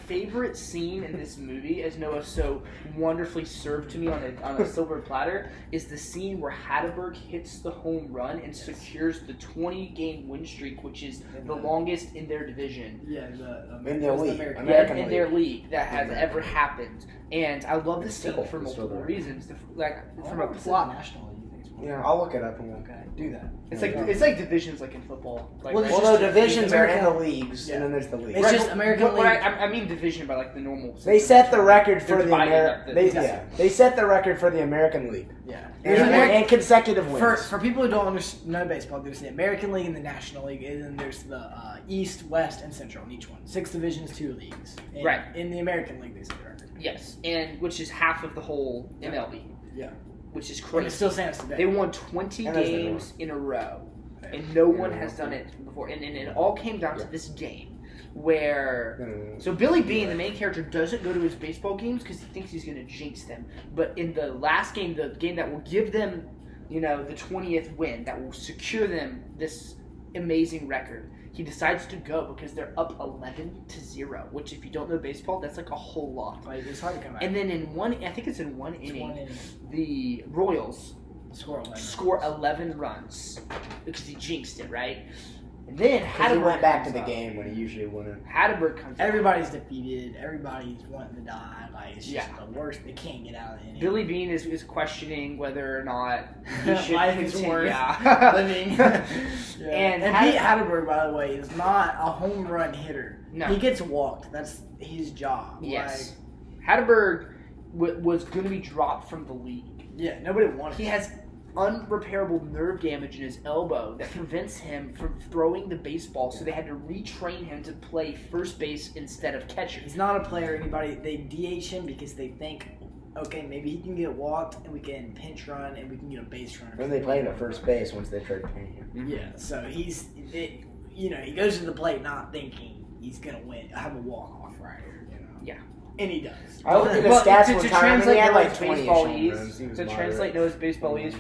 favorite scene in this movie, as Noah so wonderfully served to me on a silver platter, is the scene where Hatterberg hits the home run and secures the 20-game win streak, which is the longest in their division. Yeah, in their league. In their league that has ever happened. And I love this scene for multiple reasons. From a plot. Yeah, I'll look it up and do that. It's like divisions, like in football. Divisions are in the leagues, and then there's the league. It's just American League. I mean division by like the normal. They set the record for They set the record for the American League. Yeah, and consecutive wins. For people who don't know baseball, there's the American League and the National League, and then there's the East, West, and Central in each one. 6 divisions, 2 leagues. And right. In the American League, they set the record. Yes, and which is half of the whole MLB. Yeah. Which is crazy. And it still stands today. They won 20 games in a row, and no one has done it before. And it all came down to this game, where so Billy Bean, the main character, doesn't go to his baseball games because he thinks he's going to jinx them. But in the last game, the game that will give them, the 20th win, that will secure them this amazing record, he decides to go because they're up 11-0, which, if you don't know baseball, that's like a whole lot. Like, it's hard to come out. And then in one inning, the Royals score 11 runs because he jinxed it, right? And then Hatterberg went back to the game when he usually wouldn't. Hatterberg comes. Everybody's defeated. Everybody's wanting to die. Like, it's just the worst. They can't get out of it. Billy Bean is questioning whether or not he should life is continue worth living. And Pete Hatterberg, by the way, is not a home run hitter. No. He gets walked. That's his job. Yes. Hatterberg was going to be dropped from the league. Yeah, nobody wanted him. He has unrepairable nerve damage in his elbow that prevents him from throwing the baseball, so they had to retrain him to play first base instead of catcher. He's not a player. They DH him because they think, okay, maybe he can get walked and we can pinch run and we can get a base runner. Then they play him at first base once they tried paying him. Mm-hmm. Yeah, so he goes to the plate not thinking he's gonna have a walk-off rider, Yeah. And he does. I looked at his stats one time, and he had like 20 baseballese. To translate Noah's baseballese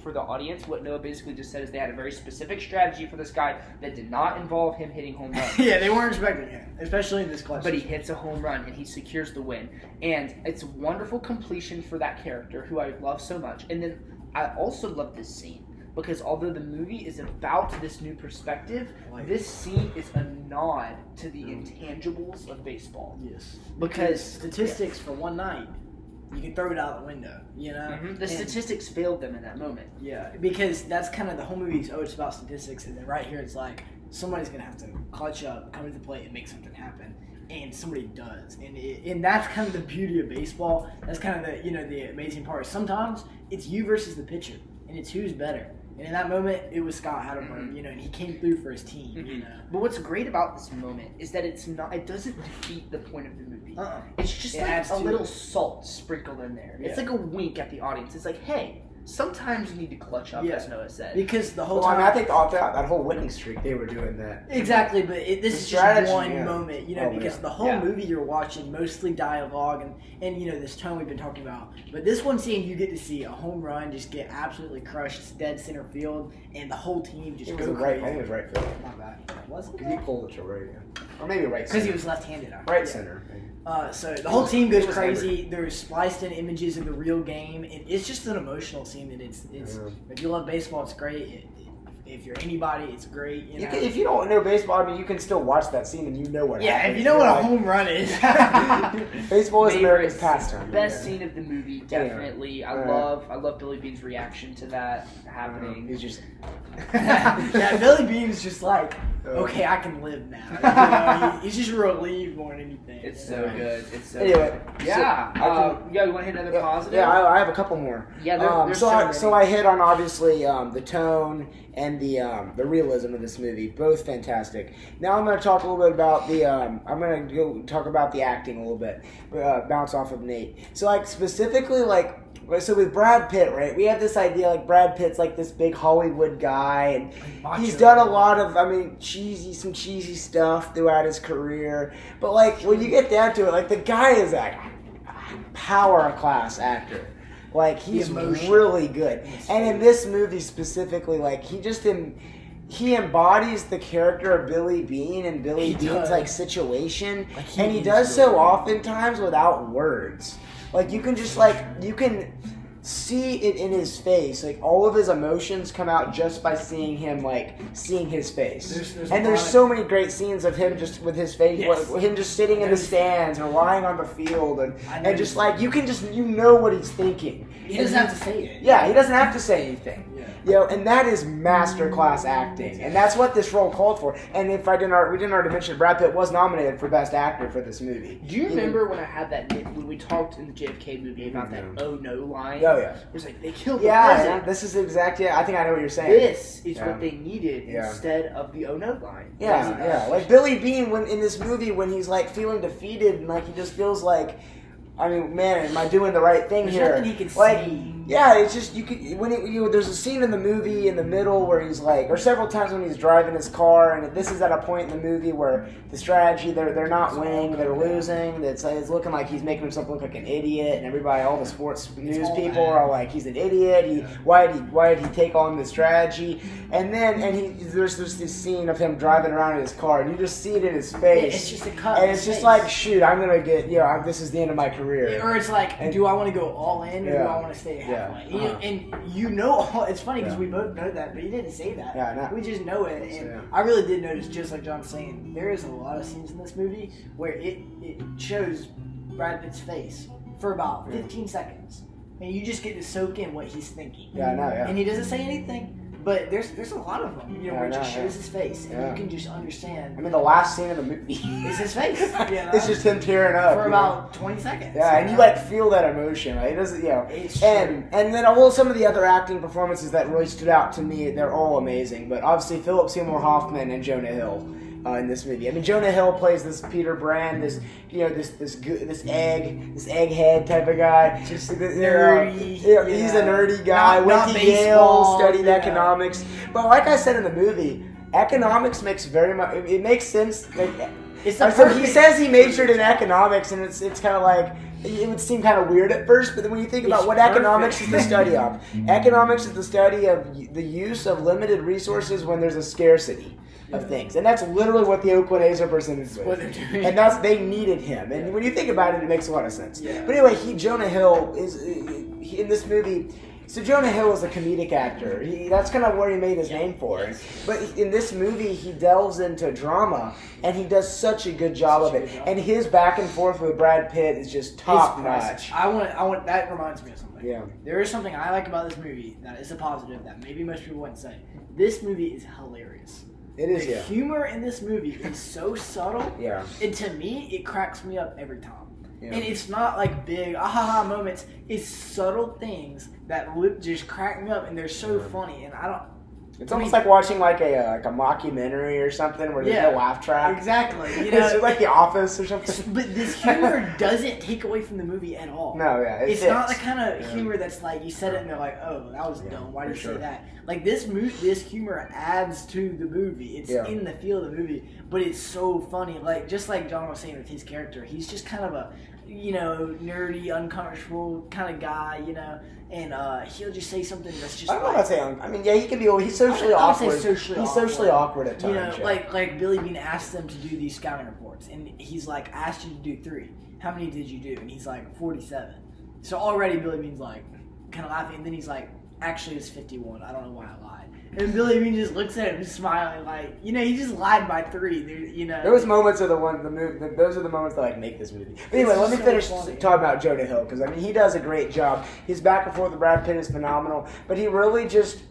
for the audience, what Noah basically just said is they had a very specific strategy for this guy that did not involve him hitting home runs. Yeah, they weren't expecting it, especially in this clutch. But he hits a home run and he secures the win, and it's a wonderful completion for that character who I love so much. And then I also love this scene, because although the movie is about this new perspective, this scene is a nod to the intangibles of baseball. Yes. Because statistics for one night, you can throw it out the window, Mm-hmm. The statistics failed them in that moment. Yeah, because that's kind of the whole movie is, it's about statistics, and then right here it's like, somebody's going to have to clutch up, come to the plate, and make something happen. And somebody does. And that's kind of the beauty of baseball. That's kind of the amazing part. Sometimes it's you versus the pitcher, and it's who's better. And in that moment, it was Scott Hatterberg, and he came through for his team, But what's great about this moment is that it doesn't defeat the point of the movie. It's just like a little salt sprinkled in there. Yeah. It's like a wink at the audience. It's like, hey, sometimes you need to clutch up, as Noah said. Because the whole time... I think that whole winning streak, they were doing that. Exactly, but this is just one moment, because the whole movie you're watching, mostly dialogue and this tone we've been talking about. But this one scene, you get to see a home run just get absolutely crushed. It's dead center field, and the whole team just go crazy. I think it was right field. Not bad. Was it? Because he pulled it to right, or maybe right center. Because he was left-handed. Right center. So the whole team goes crazy. There's spliced in images of the real game. It's just an emotional scene. And it's if you love baseball, it's great. If you're anybody, it's great. If you don't know baseball, you can still watch that scene and you know what happens. If you know what a home run is. Baseball is America's pastime. Best scene of the movie, definitely. Yeah. I love Billy Bean's reaction to that happening. He's just... Billy Bean's just like, okay, I can live now. He's just relieved more than anything. It's so good. It's so anyway, good. Yeah. You want to hit another positive? Yeah, I have a couple more. Yeah, there's so I hit on, obviously, the tone and the realism of this movie. Both fantastic. Now I'm going to talk a little bit about I'm going to go talk about the acting a little bit. Bounce off of Nate. So, specifically, so with Brad Pitt, right, we have this idea, Brad Pitt's this big Hollywood guy, and he's done a lot of, some cheesy stuff throughout his career, but, when you get down to it, the guy is a power-class actor. He's really good. And in this movie specifically, he embodies the character of Billy Bean and Billy Bean's like situation, and he does so oftentimes without words. Like you can just see it in his face. Like all of his emotions come out just by seeing him, like seeing his face. There's so many great scenes of him just with his face, him just sitting in the stands or lying on the field, and just like you know what he's thinking. He doesn't have to say it. Yeah, he doesn't have to say anything. And that is masterclass acting, and that's what this role called for. And if we didn't already mention, Brad Pitt was nominated for Best Actor for this movie. Do you remember when I had when we talked in the JFK movie about that "oh no" line? Oh yeah, it was like they killed the president. This is exactly. I think I know what you're saying. This is what they needed instead of the "oh no" line. Yeah. Like Billy Bean in this movie when he's like feeling defeated and like he just feels like, I mean, man, am I doing the right thing There's here? Nothing he can see. Yeah, it's just you could there's a scene in the movie in the middle where he's like, or several times when he's driving his car, and this is at a point in the movie where the strategy they're not winning, they're losing. It's looking like he's making himself look like an idiot, and everybody, all the sports news people are like, he's an idiot. Why did he take on this strategy? And then there's this scene of him driving around in his car, and you just see it in his face. Yeah, it's just a cut. And it's just like, shoot, I'm gonna get this is the end of my career. Or it's like, do I want to go all in, or do I want to stay halfway? And it's funny because we both know that, but he didn't say that. Yeah, I know. We just know it, and I really did notice, just like John's saying, there is a lot of scenes in this movie where it shows Brad Pitt's face for about 15 seconds, and you just get to soak in what he's thinking. Yeah, I know. Yeah. And he doesn't say anything. But there's a lot of them, where it just shows his face, and you can just understand. I mean, the last scene of the movie is his face. It's just him tearing up for about 20 seconds. Yeah, and you like feel that emotion. Like, it doesn't, It's and then some of the other acting performances that really stood out to me, they're all amazing. But obviously, Philip Seymour Hoffman and Jonah Hill. In this movie, I mean, Jonah Hill plays this Peter Brand, this egghead type of guy. Just nerdy. He's a nerdy guy. Went to Yale, studied economics. But like I said in the movie, economics makes very much. It makes sense. Like, he says he majored in economics, and it's kind of like. It would seem kind of weird at first, but then when you think about what economics is the study of, economics is the study of the use of limited resources when there's a scarcity of things, and that's literally what the Oakland A's are presented with. And they needed him, and when you think about it, it makes a lot of sense. But anyway, Jonah Hill is in this movie. So Jonah Hill is a comedic actor. That's kind of where he made his name for. But in this movie, he delves into drama, and he does such a good job of it. And his back and forth with Brad Pitt is just top notch. I want. That reminds me of something. Yeah. There is something I like about this movie that is a positive that maybe most people wouldn't say. This movie is hilarious. It is. The humor in this movie is so subtle. Yeah. And to me, it cracks me up every time. Yeah. And it's not like big ah-ha-ha moments. It's subtle things that just crack me up, and they're so funny. And I don't. It's almost like watching like a mockumentary or something where there's no laugh track. Exactly. It's like The Office or something. But this humor doesn't take away from the movie at all. No, yeah. It's not the kind of humor that's like you said it and they're like, oh, that was dumb. Why did you say that? Like this humor adds to the movie. It's in the feel of the movie, but it's so funny. Like just like John was saying with his character, he's just kind of a nerdy, uncomfortable kind of guy, and he'll just say something that's just. I don't know about saying. I mean, he can be. He's socially awkward. He's socially awkward at times. Like Billy Bean asked them to do these scouting reports, and he's like, asked you to do 3. How many did you do? And he's like, 47. So already Billy Bean's like, kind of laughing, and then he's like, actually it's 51. I don't know why I lied. And Billy Bean just looks at him, smiling, like, he just lied by 3. There was moments of the movie. Those are the moments that like make this movie. But anyway, let me finish talking about Jonah Hill because I mean he does a great job. His back and forth with Brad Pitt is phenomenal, but he really just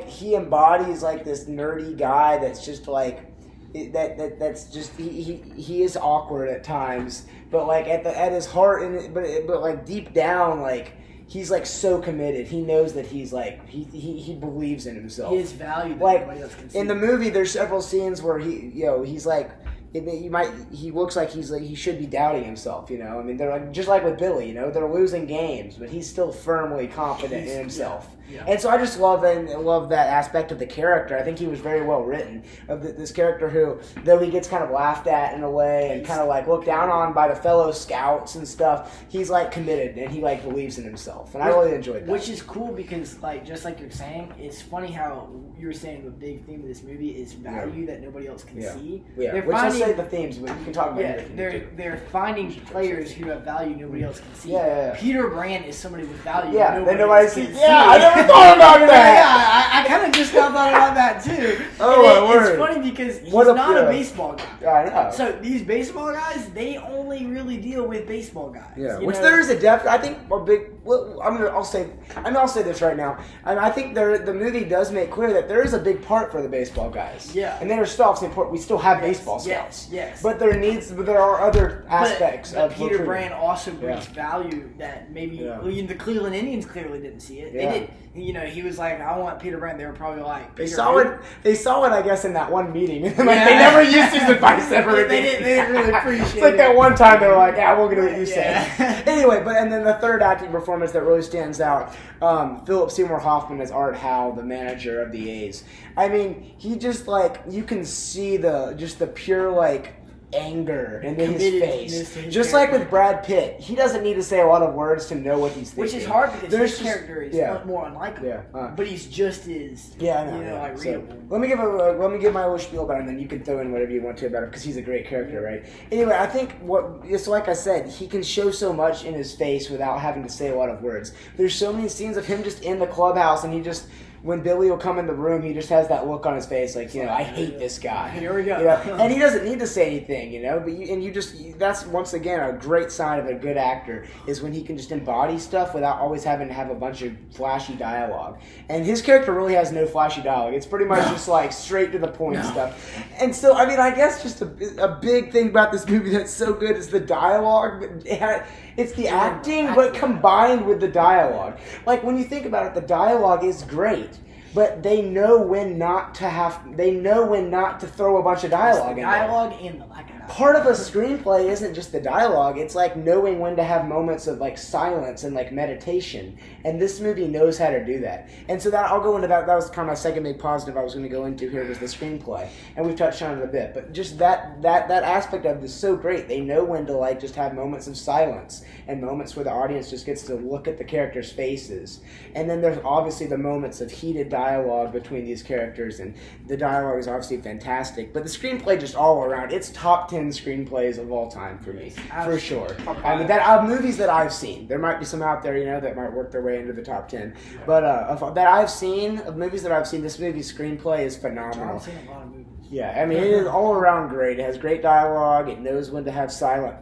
he embodies like this nerdy guy that's just like that's just he is awkward at times, but like at his heart but like deep down like. He's like so committed. He knows that he's like he believes in himself. He is valued. Like in the movie, there's several scenes where he's like he looks like he should be doubting himself. I mean they're like just like with Billy. They're losing games, but he's still firmly confident in himself. Yeah. And so I just love that aspect of the character. I think he was very well written. Of this character who, though he gets kind of laughed at in a way and kind of like looked down on by the fellow scouts and stuff, he's like committed and he like believes in himself. And I really enjoyed that. Which is cool because like just like you're saying, it's funny how you were saying the big theme of this movie is value that nobody else can see. Yeah. Which I say the themes, but you can talk about everything. They're finding players who have value nobody else can see. Yeah. Peter Brand is somebody with value. Yeah, nobody can see. Yeah, I never thought about that. Yeah, I kind of just thought about that too. Oh, my word. It's funny because he's not a baseball guy. I know. So these baseball guys, they only really deal with baseball guys. Yeah, which there is a depth. I think a big. Well, I'll say this right now. I think the movie does make clear that there is a big part for the baseball guys. Yeah. And they're still important. We still have baseball scouts. Yes. But there are other aspects but of Peter Brand also brings value that maybe the Cleveland Indians clearly didn't see it. Yeah. They did. He was like, I want Peter Brand. They were probably like, They saw it, I guess, in that one meeting. They never used his advice ever again. They didn't really appreciate it. It's like that one time they were like, yeah, we'll get what you say. Anyway, and then the third acting performance that really stands out, Philip Seymour Hoffman as Art Howe, the manager of the A's. I mean, he just like, you can see the pure like anger in his face. Just like with Brad Pitt, he doesn't need to say a lot of words to know what he's thinking. Which is hard because his character is more unlikable. Yeah. But he's just as readable. So, let me give my little spiel about him, and then you can throw in whatever you want to about him because he's a great character, right? Anyway, I think just like I said, he can show so much in his face without having to say a lot of words. There's so many scenes of him just in the clubhouse, and he just. When Billy will come in the room, he just has that look on his face, like, I hate this guy. Here we go. And he doesn't need to say anything, but that's once again a great sign of a good actor is when he can just embody stuff without always having to have a bunch of flashy dialogue. And his character really has no flashy dialogue. It's pretty much just like straight to the point stuff. And so, I mean, I guess just a big thing about this movie that's so good is the dialogue. It's the acting, but combined with the dialogue. Like, when you think about it, the dialogue is great. But they know when not to throw a bunch of dialogue in there. Dialogue and the lack of dialogue. Part of a screenplay isn't just the dialogue. It's like knowing when to have moments of like silence and like meditation. And this movie knows how to do that. And so I'll go into that. That was kind of my second big positive I was going to go into here was the screenplay. And we've touched on it a bit. But just that aspect of it is so great. They know when to like just have moments of silence and moments where the audience just gets to look at the characters' faces. And then there's obviously the moments of heated dialogue between these characters, and the dialogue is obviously fantastic. But the screenplay just all around, it's top 10 screenplays of all time for me, for sure. I mean, movies that I've seen, there might be some out there, that might work their way into the top 10. But of movies that I've seen, this movie's screenplay is phenomenal. I've seen a lot of movies. Yeah, I mean, it is all around great. It has great dialogue. It knows when to have silence.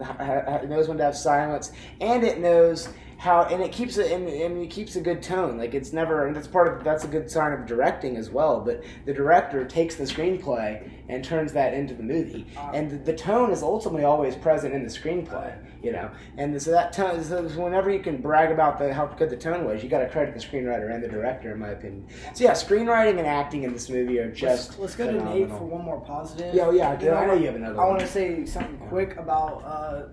And it knows how, and it keeps a good tone. Like, it's never, and that's a good sign of directing as well. But the director takes the screenplay and turns that into the movie, and the tone is ultimately always present in the screenplay. And so that tone. So whenever you can brag about how good the tone was, you got to credit the screenwriter and the director, in my opinion. So yeah, screenwriting and acting in this movie are just. Let's go phenomenal. to Nate for one more positive. Yeah, I know you have another. I want to say something quick about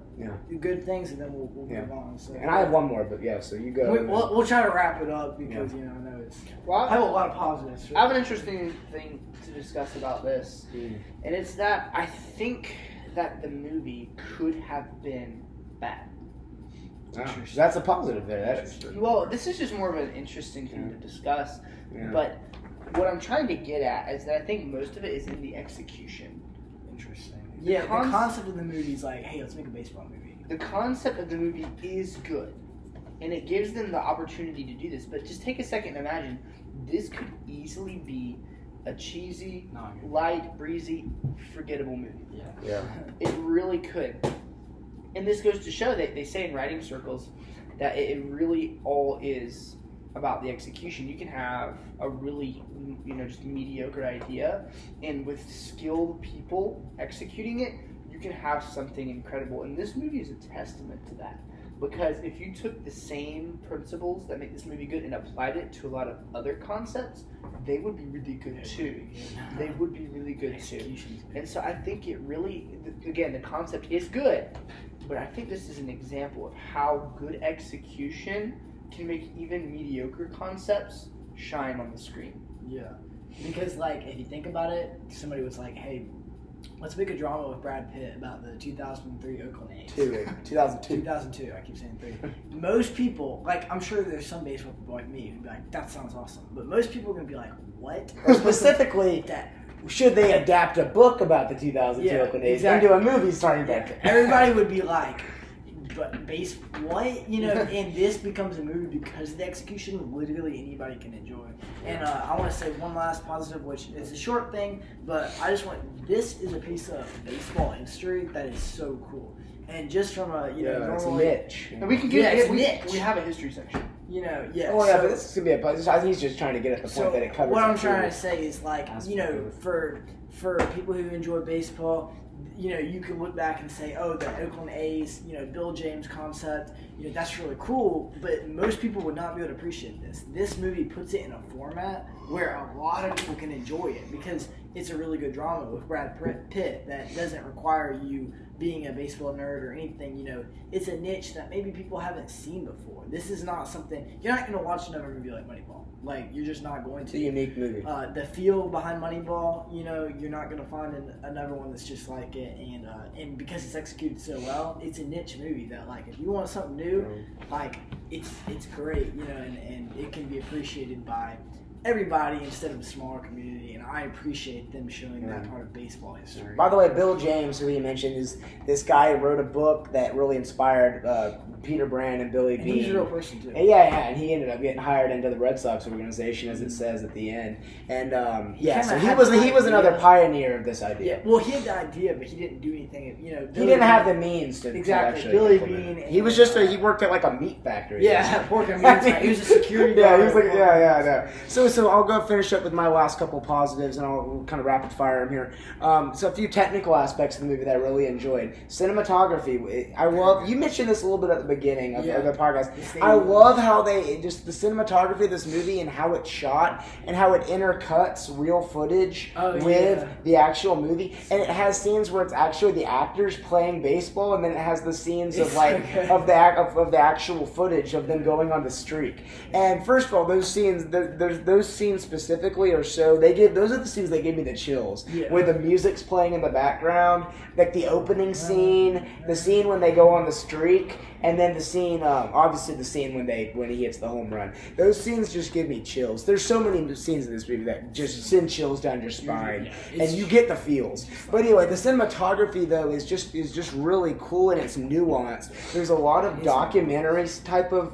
good things, and then we'll move on. So, and I have one more, but so you go. We'll try to wrap it up because I know it's. Well, I have a lot of positives. I have an interesting thing to discuss about this, and it's that I think that the movie could have been bad. That's a positive there. That's true. Well, this is just more of an interesting thing to discuss, but what I'm trying to get at is that I think most of it is in the execution. Interesting. Yeah, the concept of the movie is like, hey, let's make a baseball movie. The concept of the movie is good, and it gives them the opportunity to do this. But just take a second and imagine, this could easily be a cheesy, light, breezy, forgettable movie. Yeah. It really could. And this goes to show that they say in writing circles that it really all is about the execution. You can have a really, just mediocre idea, and with skilled people executing it, you can have something incredible. And this movie is a testament to that. Because if you took the same principles that make this movie good and applied it to a lot of other concepts, they would be really good too. They would be really good too. And so I think it really, again, the concept is good, but I think this is an example of how good execution can make even mediocre concepts shine on the screen. Yeah, because like if you think about it, somebody was like, "Hey, let's make a drama with Brad Pitt about the 2003 Oakland A's." 2002. 2002. I keep saying 3. Most people, like I'm sure there's some baseball people like me who'd be like, "That sounds awesome," but most people are gonna be like, "What?" Or specifically, that. should they adapt a book about the 2002 Oakland A's into a movie starring Brad Pitt? Everybody would be like, but what? You know, and this becomes a movie because of the execution literally anybody can enjoy. And I want to say one last positive, which is a short thing, but I just want, this is a piece of baseball history that is so cool. And just from a, you know, normally, it's niche. And we can get it's we niche. have a history section. You know, yeah. Oh yeah, so, but this is gonna be a. I think he's just trying to get at the point that it covers. What I'm the trying to truth. say is like, you know, for people who enjoy baseball, you know, you can look back and say, oh, the Oakland A's, you know, Bill James concept, you know, that's really cool, but most people would not be able to appreciate this. This movie puts it in a format where a lot of people can enjoy it because it's a really good drama with Brad Pitt that doesn't require you being a baseball nerd or anything. You know, it's a niche that maybe people haven't seen before. This is not something, you're not going to watch another movie like Moneyball. Like, you're just not going to. It's a unique movie. The feel behind Moneyball, you know, you're not going to find another one that's just like it. And because it's executed so well, it's a niche movie that, like, if you want something new, like, it's great, you know, and it can be appreciated by everybody instead of a smaller community, and I appreciate them showing that part of baseball history. By the way, Bill James, who he mentioned, is this guy who wrote a book that really inspired Peter Brand and Billy Beane. He's a real person too. And he ended up getting hired into the Red Sox organization, as it says at the end. And so he was another pioneer of this idea. Yeah, well, he had the idea, but he didn't do anything. You know, he didn't have the means to exactly. actually Billy implement Beane. it. He was just he worked at like a meat factory. Yeah, working meat. He was a security guard. Yeah, he was like I know. So I'll go finish up with my last couple positives, and I'll kind of rapid fire them here. So a few technical aspects of the movie that I really enjoyed. Cinematography. I love. You mentioned this a little bit at the beginning of the podcast. I love how they just the cinematography of this movie and how it's shot and how it intercuts real footage with the actual movie, and it has scenes where it's actually the actors playing baseball, and then it has the scenes of of the actual footage of them going on the streak. And first of all, those scenes, those scenes specifically are so those are the scenes that give me the chills. Where the music's playing in the background, like the opening scene, the scene when they go on the streak, and then the scene, obviously the scene when he hits the home run. Those scenes just give me chills. There's so many scenes in this movie that just send chills down your spine, and you get the feels. But anyway, the cinematography though is just really cool and it's nuanced. There's a lot of documentaries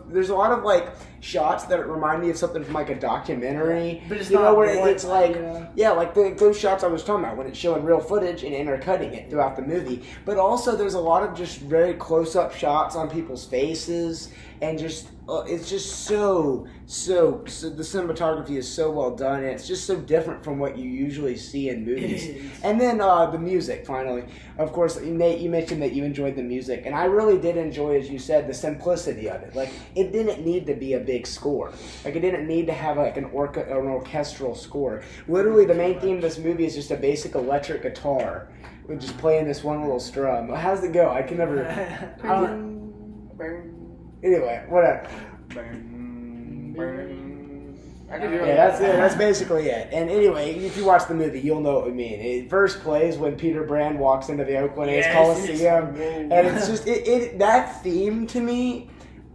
there's a lot of like shots that remind me of something from like a documentary. But it's not where it's like like those shots I was talking about when it's showing real footage and intercutting it throughout the movie. But also there's a lot of just very close-up shots on people's faces, and just it's just so the cinematography is so well done, and it's just so different from what you usually see in movies. And then the music, finally. Of course, Nate, you mentioned that you enjoyed the music, and I really did enjoy, as you said, the simplicity of it. Like, it didn't need to be a big score. Like, it didn't need to have like an orchestral score. Literally, the main theme of this movie is just a basic electric guitar with just playing this one little strum. How does it go? I can never... Anyway, whatever. That's it. That's basically it. And anyway, if you watch the movie, you'll know what we mean. It first plays when Peter Brand walks into the Oakland A's Coliseum, and it's just that theme to me.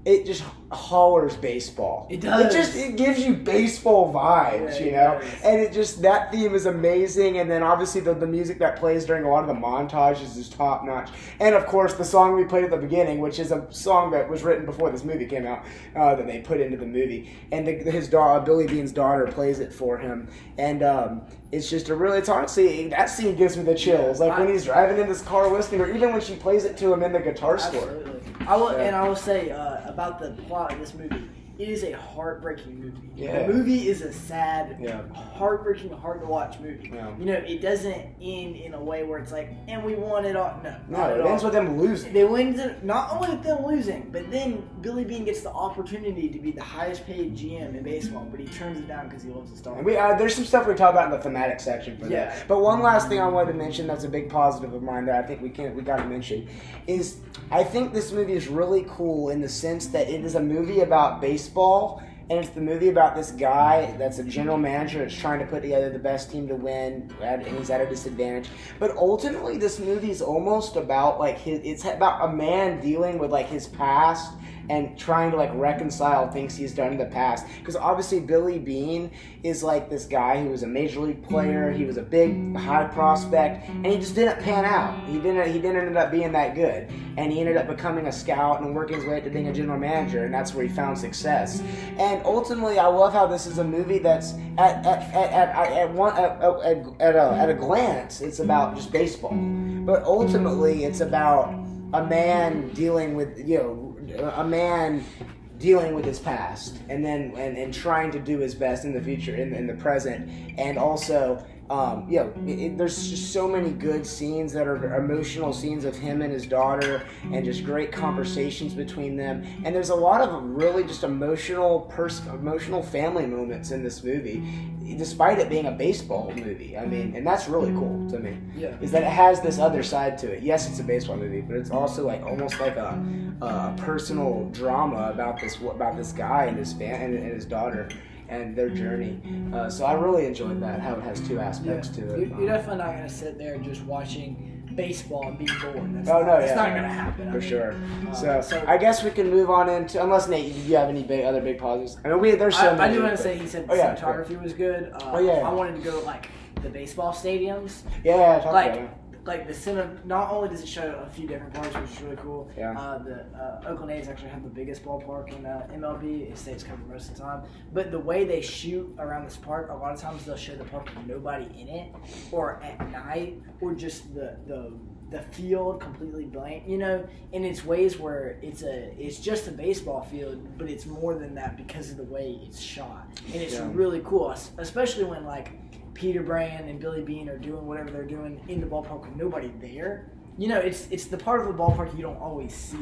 It just hollers baseball. It does. It gives you baseball vibes, you know? And that theme is amazing. And then obviously the music that plays during a lot of the montages is top notch. And of course the song we played at the beginning, which is a song that was written before this movie came out, that they put into the movie. And his daughter, Billy Beane's daughter, plays it for him. And it's honestly, that scene gives me the chills. Like when he's driving in this car listening, or even when she plays it to him in the guitar score. And I will say about the plot of this movie, it is a heartbreaking movie. Yeah. The movie is a sad, heartbreaking, hard to watch movie. Yeah. You know, it doesn't end in a way where it's like, and we won it all. No, it ends with them losing. They win not only with them losing, but then Billy Beane gets the opportunity to be the highest paid GM in baseball, but he turns it down because he loves the star. And there's some stuff we talk about in the thematic section for that. But one last thing I wanted to mention that's a big positive of mine that I think we got to mention is I think this movie is really cool in the sense that it is a movie about baseball And it's the movie about this guy that's a general manager that's trying to put together the best team to win, and he's at a disadvantage. But ultimately, this movie is almost about it's about a man dealing with like his past and trying to like reconcile things he's done in the past. Because obviously Billy Beane is like this guy who was a major league player. He was a big high prospect, and he just didn't pan out. He didn't end up being that good, and he ended up becoming a scout and working his way up to being a general manager, and that's where he found success. And ultimately, I love how this is a movie that's at a glance, it's about just baseball, but ultimately, it's about a man dealing with his past, and then and trying to do his best in the future, in the present, and also there's just so many good scenes that are emotional scenes of him and his daughter, and just great conversations between them. And there's a lot of really just emotional family moments in this movie, despite it being a baseball movie. I mean, and that's really cool to me. Yeah. Is that it has this other side to it. Yes, it's a baseball movie, but it's also like almost like a personal drama about this guy and his and his daughter and their journey. So I really enjoyed that, how it has two aspects to it. You're definitely not going to sit there just watching baseball and be bored. That's not going to happen. For sure. So I guess we can move on into, unless Nate, do you have any other big pauses? I mean, there's so many. I do want to say he said cinematography was good. I wanted to go to like the baseball stadiums. Yeah, talk about it. Like the cinema, not only does it show a few different parts, which is really cool. Yeah. The Oakland A's actually have the biggest ballpark in MLB. It stays covered most of the time. But the way they shoot around this park, a lot of times they'll show the park with nobody in it, or at night, or just the field completely blank. And it's ways where it's just a baseball field, but it's more than that because of the way it's shot, and it's really cool, especially when like Peter Brand and Billy Beane are doing whatever they're doing in the ballpark with nobody there. It's the part of the ballpark you don't always see.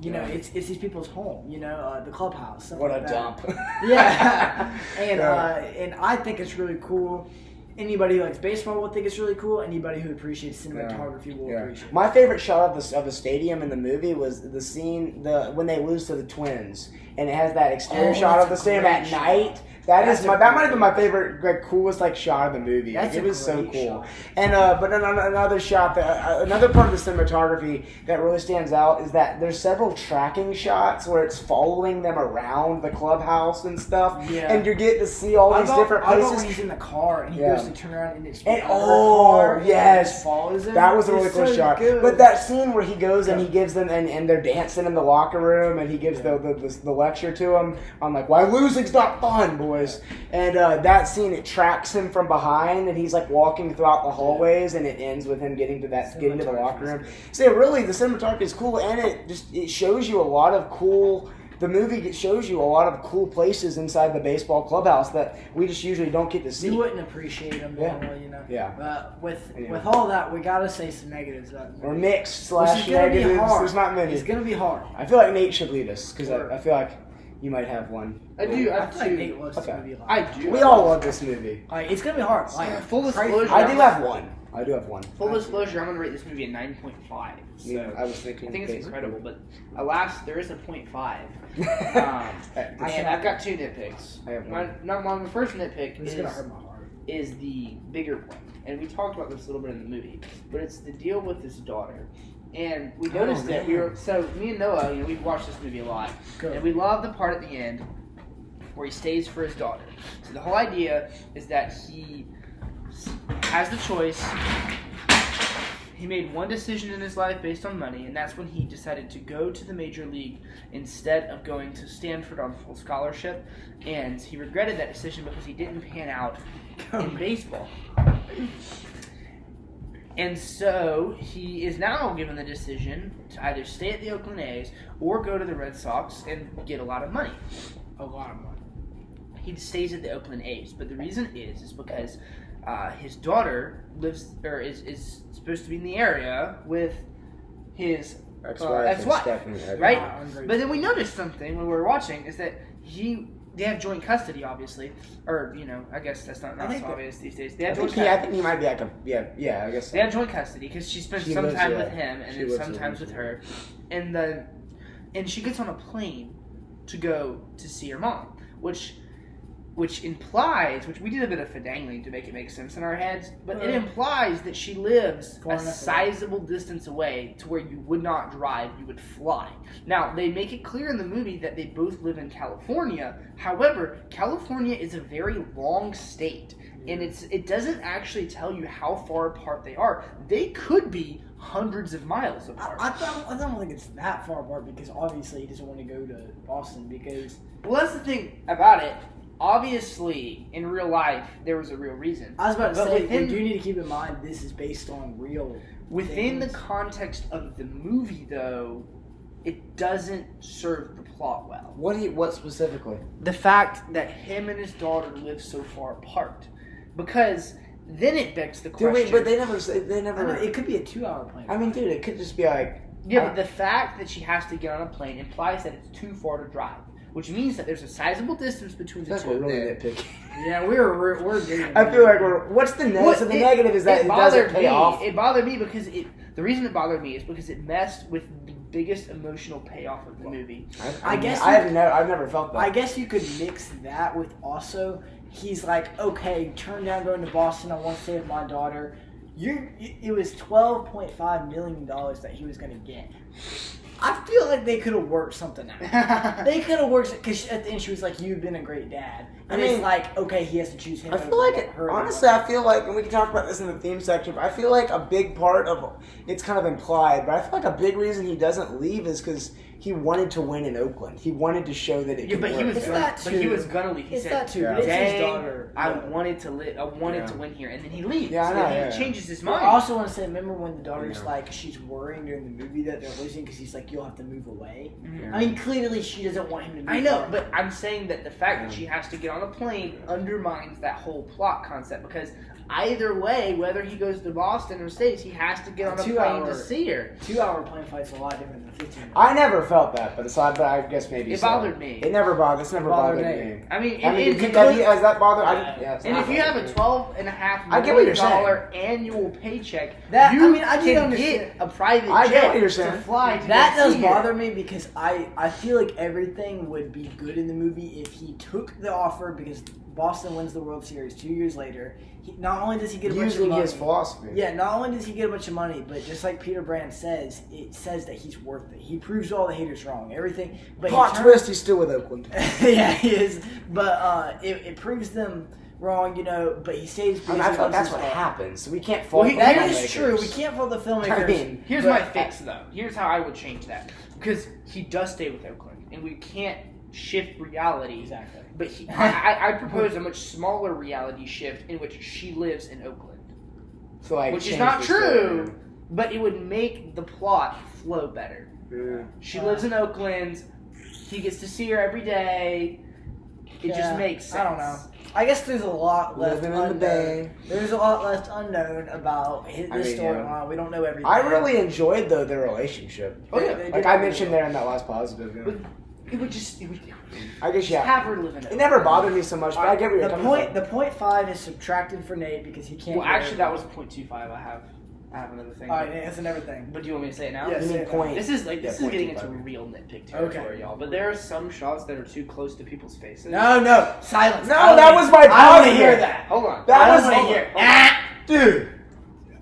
It's these people's home. The clubhouse. What like a dump. Yeah, and I think it's really cool. Anybody who likes baseball will think it's really cool. Anybody who appreciates cinematography will appreciate it. My favorite shot of the stadium in the movie was the scene when they lose to the Twins, and it has that exterior shot of the stadium at night. That might have been my favorite, coolest shot of the movie. It was so cool. Shot. And but another shot another part of the cinematography that really stands out is that there's several tracking shots where it's following them around the clubhouse and stuff. Yeah. And you get to see all these different places. I love when he's in the car and he goes to turn around and it's car. Yes, that was a really cool shot. Good. But that scene where he goes and he gives them and they're dancing in the locker room and he gives the lecture to them on why losing's not fun, boy. And that scene, it tracks him from behind, and he's walking throughout the hallways, and it ends with him getting to the locker room. So really, the cinematography is cool, and it shows you a lot of cool. The movie shows you a lot of cool places inside the baseball clubhouse that we just usually don't get to see. You wouldn't appreciate them normally, Yeah. With all that, we gotta say some negatives about the movie. Or mixed / negatives. There's not many. It's gonna be hard. I feel like Nate should lead us because I feel like you might have one. I do. I have two. Nate loves this movie a lot. I do. We all love this movie. It's gonna be hard. Full disclosure. I do have one. Full disclosure, I'm gonna rate this movie a 9.5. So yeah, I was thinking. I think it's incredible, but alas, there is a 0.5. I've got two nitpicks. I have one. My first nitpick It's gonna hurt my heart. Is the bigger point, and we talked about this a little bit in the movie, but it's the deal with his daughter. And we noticed that me and Noah, we've watched this movie a lot, and we love the part at the end where he stays for his daughter. So the whole idea is that he has the choice. He made one decision in his life based on money, and that's when he decided to go to the major league instead of going to Stanford on full scholarship. And he regretted that decision because he didn't pan out in baseball. And so he is now given the decision to either stay at the Oakland A's or go to the Red Sox and get a lot of money. A lot of money. He stays at the Oakland A's, but the reason is because his daughter is supposed to be in the area with his ex-wife, right? But then we noticed something when we were watching is that they have joint custody, obviously, or I guess that's not so obvious these days. They have joint custody. I think he might be I guess they have joint custody because she spends some time with him and then sometimes with her, and she gets on a plane to go to see her mom. which implies, which we did a bit of fidangling to make it make sense in our heads, but it implies that she lives a sizable distance away to where you would not drive, you would fly. Now, they make it clear in the movie that they both live in California. However, California is a very long state, and it doesn't actually tell you how far apart they are. They could be hundreds of miles apart. I don't think it's that far apart because obviously he doesn't want to go to Boston because... Well, that's the thing about it. Obviously, in real life, there was a real reason. I was about to say, we do need to keep in mind this is based on real Within things. the context of the movie, though, it doesn't serve the plot well. What specifically? The fact that him and his daughter live so far apart. Because then it begs the question... Dude, wait, but they never... I know, it could be a 2-hour plane. I mean, dude, it could just be like... Yeah, but the fact that she has to get on a plane implies that it's too far to drive. Which means that there's a sizable distance between the two. We're really nitpicky. Yeah, we're getting... I feel like what's the negative? So the negative is that it doesn't pay off. It bothered me because the reason it bothered me is because it messed with the biggest emotional payoff of the movie. I've never felt that. I guess you could mix that with also, he's like, okay, turn down going to Boston, I want to stay with my daughter. It was $12.5 million that he was going to get. I feel like they could have worked something out. They could have worked, because at the end she was like, you've been a great dad. And it's like, okay, he has to choose him. I feel like, honestly, and we can talk about this in the theme section, but I feel like a big part of, it's kind of implied, but I feel like a big reason he doesn't leave is because he wanted to win in Oakland. He wanted to show that it could work. He was gonna leave. He said, his daughter. I wanted to live. I wanted to win here, and then he leaves. Yeah, I know, he changes his mind. I also want to say, remember when the daughter's like, she's worrying during the movie that they're losing because he's like, you'll have to move away. Mm-hmm. I mean, clearly she doesn't want him to move. I know, but I'm saying that the fact that she has to get on a plane undermines that whole plot concept because either way, whether he goes to Boston or stays, he has to get on a plane to see her. 2-hour plane flight's a lot different than a 15-minute. I never felt that, but I guess maybe it bothered me. It never bothered. It's never bothered me. I mean, has that bothered? And if you have a $12.5 million annual paycheck, I can understand. get a private jet to fly. That does bother me because I feel like everything would be good in the movie if he took the offer because Boston wins the World Series 2 years later. Not only does he get a bunch of money. His philosophy. Yeah, not only does he get a bunch of money, but just like Peter Brand says, it says that he's worth it. He proves all the haters wrong. Everything. But Plot twist, he's still with Oakland. Yeah, he is. But it proves them wrong, but he stays busy. I feel like that's what happens. We can't fault the that filmmakers. is true. We can't fault the filmmakers. Here's my fix, though. Here's how I would change that. Because he does stay with Oakland, and we can't shift reality. Exactly. But I propose a much smaller reality shift in which she lives in Oakland. So which is not true, but it would make the plot flow better. Yeah. She lives in Oakland. He gets to see her every day. It just makes sense. I don't know. I guess there's a lot left Living in the Bay. There's a lot left unknown about this storyline. We don't know everything. I really enjoyed their relationship. Oh yeah, like I mentioned there in that last positive. It would just. I guess have her live in it. It never bothered me so much, but I get where you're coming from. The 0.5 is subtracted for Nate because he can't. Well, actually, that was 0.25. I have another thing. All right, Nate, that's another thing. But do you want me to say it now? Yes. This is getting into real nitpick territory, y'all. But there are some shots that are too close to people's faces. No, silence. No, that was my positive. I want to hear that. Hold on. That was want to hear. Dude.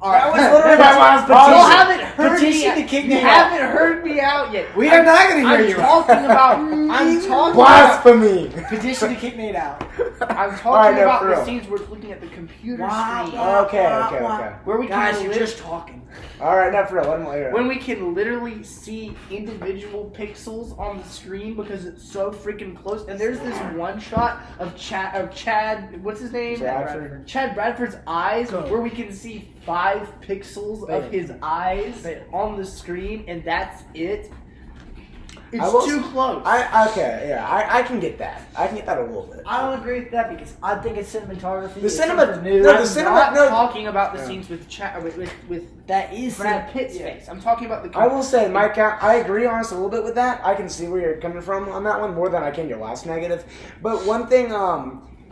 All right. That was literally my last petition. You haven't heard petition me. to kick You Nate haven't heard me out yet. We are not going to hear you. I'm talking blasphemy. Petition to kick Nate out. I'm talking about the scenes where it's looking at the computer screen. Okay. Where we guys, you're just talking. All right, not for real. Let him later. When we can literally see individual pixels on the screen because it's so freaking close. And there's this one shot of Chad. What's his name? Bradford. Chad Bradford's eyes, where we can see 5 pixels of his eyes on the screen, and that's it. It's too close. I can get that. I can get that a little bit. I don't agree with that because I think it's cinematography. I'm not talking about the scenes with that is Brad Pitt's face. I'm talking about the. I will say, Mike, I agree honestly a little bit with that. I can see where you're coming from on that one more than I can your last negative. But one thing,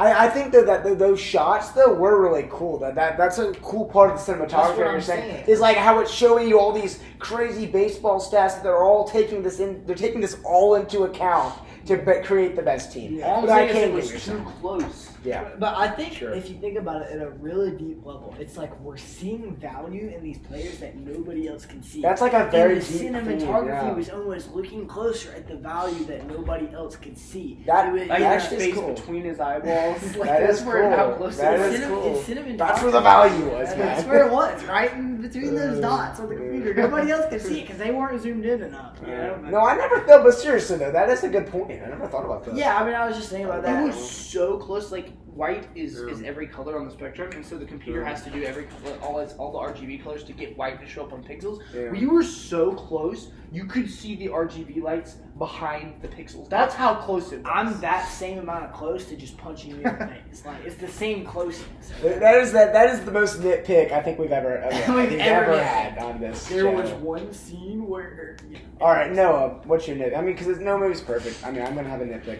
I think that those shots though were really cool. That's a cool part of the cinematography. You're saying is like how it's showing you all these crazy baseball stats that they're all taking this in. They're taking this all into account to create the best team. Yeah. All but I'm I saying can't is it was too close. Yeah. But I think if you think about it at a really deep level, it's like we're seeing value in these players that nobody else can see. That's like a very and the deep cinematography was almost looking closer at the value that nobody else could see. That Like that's the just space cool. between his eyeballs. Like That that's is where cool. how close That it is is. cool. It's cinematography. That's where the value was, man. That's where it was, right in between those dots on the computer. Nobody else could see it because they weren't zoomed in enough. You know? No, I never thought. But seriously though, that is a good point. I never thought about that. Yeah, I mean, I was just thinking about that. It was so close. Like white is every color on the spectrum, and so the computer has to do every color, all the RGB colors to get white to show up on pixels. Yeah. We were so close, you could see the RGB lights behind the pixels. That's how close it was. I'm that same amount of close to just punching you in the face. Like it's the same closeness. That is the most nitpick I think we've ever had on this. There channel. was one scene where. All right, Noah, what's your nitpick? I mean, because no movie's perfect. I mean, I'm gonna have a nitpick.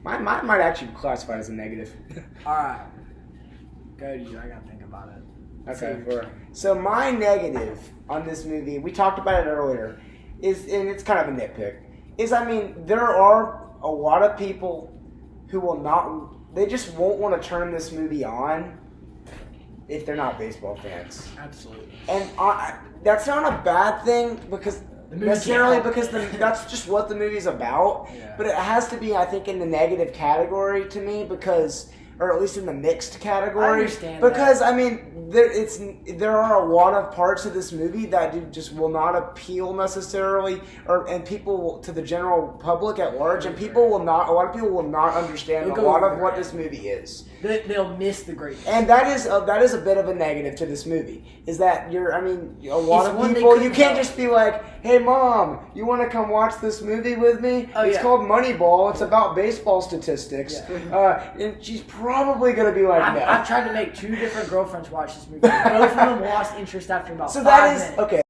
Mine might actually be classified as a negative. All right, go to you. I gotta think about it. Okay, so my negative on this movie, we talked about it earlier, and it's kind of a nitpick, is I mean, there are a lot of people who they just won't want to turn this movie on if they're not baseball fans. Absolutely. And that's not a bad thing because that's just what the movie's about. Yeah. But it has to be, I think, in the negative category to me because, or at least in the mixed category. I understand because that. I mean, there are a lot of parts of this movie that just will not appeal necessarily, and people to the general public at large, and a lot of people will not understand a lot of what this movie is. They'll miss the greatness. And that is a bit of a negative to this movie. Is that a lot of one people, they you can't couldn't just be like, hey mom, you want to come watch this movie with me? Oh, It's yeah. called Moneyball. It's about baseball statistics. And she's probably going to be like, no. I've tried to make 2 different girlfriends watch this movie. Both of them lost interest after about So 5 that is, minutes. okay.